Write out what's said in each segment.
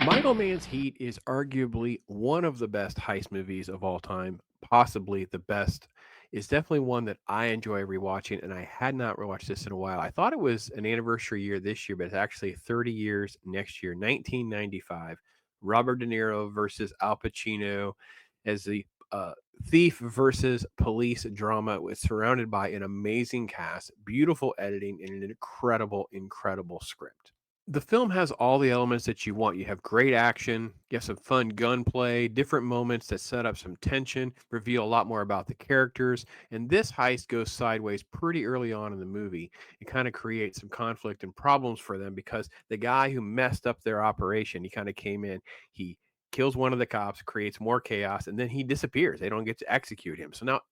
Michael Mann's Heat is arguably one of the best heist movies of all time, possibly the best. It's definitely one that I enjoy rewatching, and I had not rewatched this in a while. I thought it was an anniversary year this year, but it's actually 30 years next year, 1995. Robert De Niro versus Al Pacino as the thief versus police drama. It was surrounded by an amazing cast, beautiful editing, and an incredible, incredible script. The film has all the elements that you want. You have great action, you have some fun gunplay, different moments that set up some tension, reveal a lot more about the characters. And this heist goes sideways pretty early on in the movie. It kind of creates some conflict and problems for them because the guy who messed up their operation, he kind of came in, he kills one of the cops, creates more chaos, and then he disappears. They don't get to execute him. So now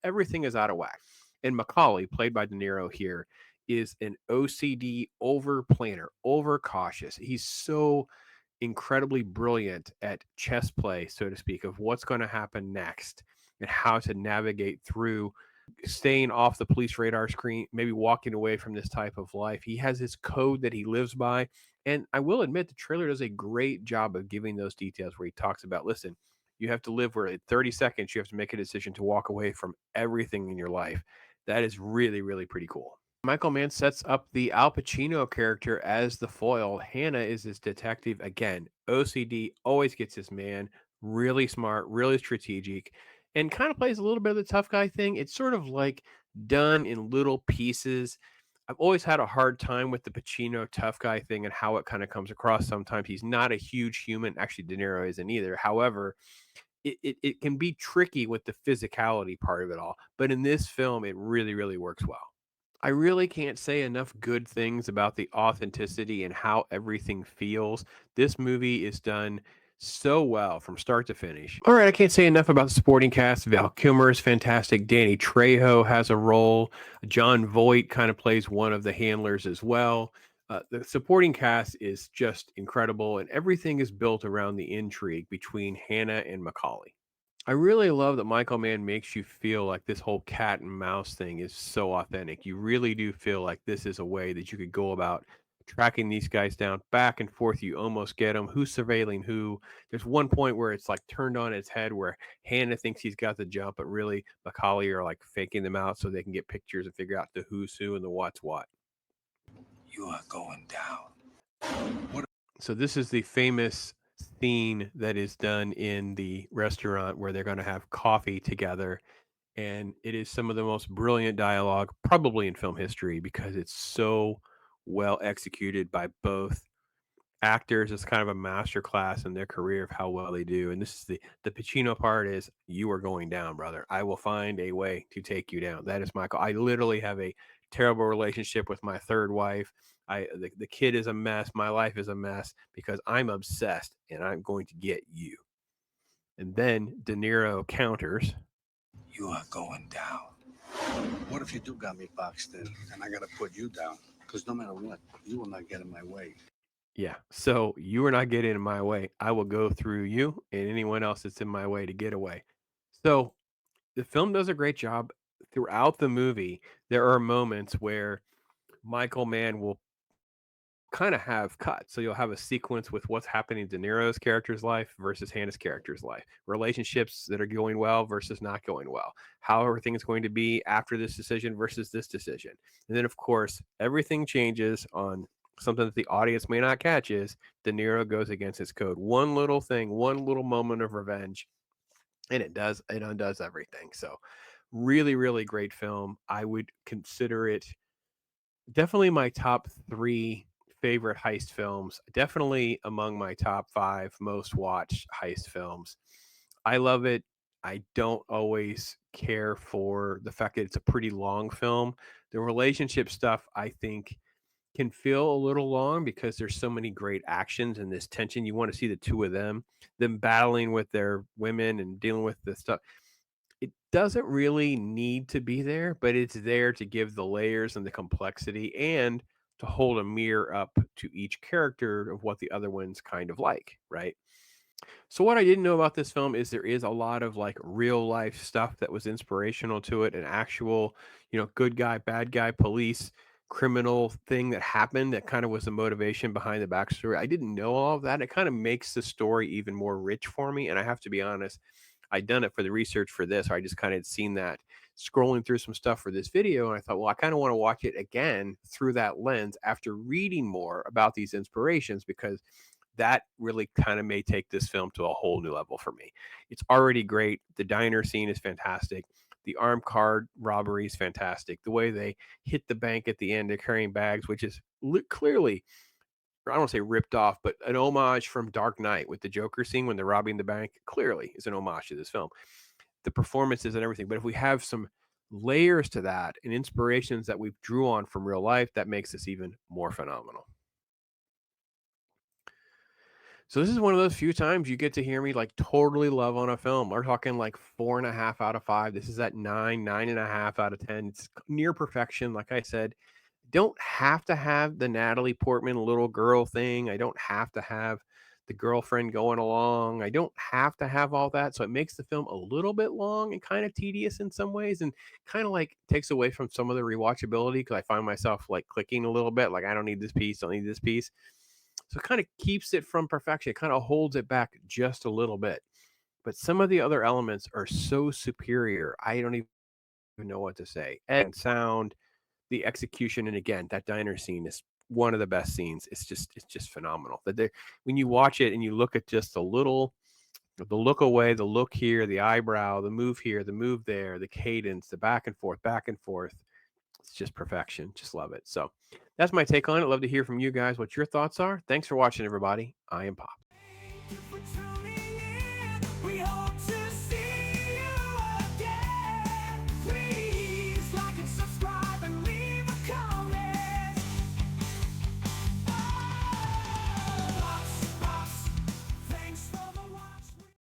everything is out of whack. And McCauley, played by De Niro here, is an OCD over planner, over cautious. He's so incredibly brilliant at chess play, so to speak, of what's going to happen next and how to navigate through staying off the police radar screen, maybe walking away from this type of life. He has his code that he lives by. And I will admit, the trailer does a great job of giving those details where he talks about, listen, you have to live where in 30 seconds you have to make a decision to walk away from everything in your life. That is really, really pretty cool. Michael Mann sets up the Al Pacino character as the foil. Hannah is his detective. Again, OCD always gets his man. Really smart, really strategic, and kind of plays a little bit of the tough guy thing. It's sort of like done in little pieces. I've always had a hard time with the Pacino tough guy thing and how it kind of comes across sometimes. He's not a huge human. Actually, De Niro isn't either. However, it can be tricky with the physicality part of it all. But in this film, it really, really works well. I really can't say enough good things about the authenticity and how everything feels. This movie is done so well from start to finish. All right, I can't say enough about the supporting cast. Val Kilmer is fantastic. Danny Trejo has a role. John Voight kind of plays one of the handlers as well. The supporting cast is just incredible, and everything is built around the intrigue between Hannah and McCauley. I really love that Michael Mann makes you feel like this whole cat and mouse thing is so authentic. You really do feel like this is a way that you could go about tracking these guys down back and forth. You almost get them. Who's surveilling who? There's one point where it's like turned on its head where Hannah thinks he's got the jump, but really McCauley are like faking them out so they can get pictures and figure out the who's who and the what's what. You are going down. What? So this is the famous scene that is done in the restaurant where they're going to have coffee together, and it is some of the most brilliant dialogue probably in film history because it's so well executed by both actors. It's kind of a master class in their career of how well they do. And this is the Pacino part is you are going down, brother. I will find a way to take you down. That is Michael. I literally have a terrible relationship with my third wife. The kid is a mess. My life is a mess because I'm obsessed and I'm going to get you. And then De Niro counters. You are going down. What if you do got me boxed in and I got to put you down? Because no matter what, you will not get in my way. Yeah. So you are not getting in my way. I will go through you and anyone else that's in my way to get away. So the film does a great job throughout the movie. There are moments where Michael Mann will kind of have cuts. So you'll have a sequence with what's happening in De Niro's character's life versus Hannah's character's life, relationships that are going well versus not going well, how everything is going to be after this decision versus this decision. And then, of course, everything changes on something that the audience may not catch is De Niro goes against his code. One little thing, one little moment of revenge, and it undoes everything. So really, really great film. I would consider it definitely my top three favorite heist films. Definitely among my top five most watched heist films. I love it. I don't always care for the fact that it's a pretty long film. The relationship stuff, I think, can feel a little long because there's so many great actions and this tension. You want to see the two of them battling with their women and dealing with the stuff. It doesn't really need to be there, but it's there to give the layers and the complexity and to hold a mirror up to each character of what the other one's kind of like, right? So what I didn't know about this film is there is a lot of like real life stuff that was inspirational to it, an actual, good guy, bad guy, police. criminal thing that happened that kind of was the motivation behind the backstory. I didn't know all of that. It kind of makes the story even more rich for me. And I have to be honest, I'd done it for the research for this. Or I just kind of had seen that scrolling through some stuff for this video. And I thought, well, I kind of want to watch it again through that lens after reading more about these inspirations, because that really kind of may take this film to a whole new level for me. It's already great. The diner scene is fantastic. The armed car robbery is fantastic. The way they hit the bank at the end, they're carrying bags, which is clearly, I don't want to say ripped off, but an homage from Dark Knight with the Joker scene when they're robbing the bank. Clearly is an homage to this film. The performances and everything. But if we have some layers to that and inspirations that we've drew on from real life, that makes this even more phenomenal. So this is one of those few times you get to hear me like totally love on a film. We're talking like 4.5 out of 5. This is at 9.5 out of 10. It's near perfection. Like I said, don't have to have the Natalie Portman little girl thing. I don't have to have the girlfriend going along. I don't have to have all that. So it makes the film a little bit long and kind of tedious in some ways, and kind of like takes away from some of the rewatchability, because I find myself like clicking a little bit, like I don't need this piece, don't need this piece. So it kind of keeps it from perfection. It kind of holds it back just a little bit. But some of the other elements are so superior. I don't even know what to say. And sound, the execution, and again, that diner scene is one of the best scenes. It's just phenomenal. That they, when you watch it and you look at just a little, the look away, the look here, the eyebrow, the move here, the move there, the cadence, the back and forth, back and forth. It's just perfection. Just love it. So that's my take on it. Love to hear from you guys what your thoughts are. Thanks for watching, everybody. I am Pop.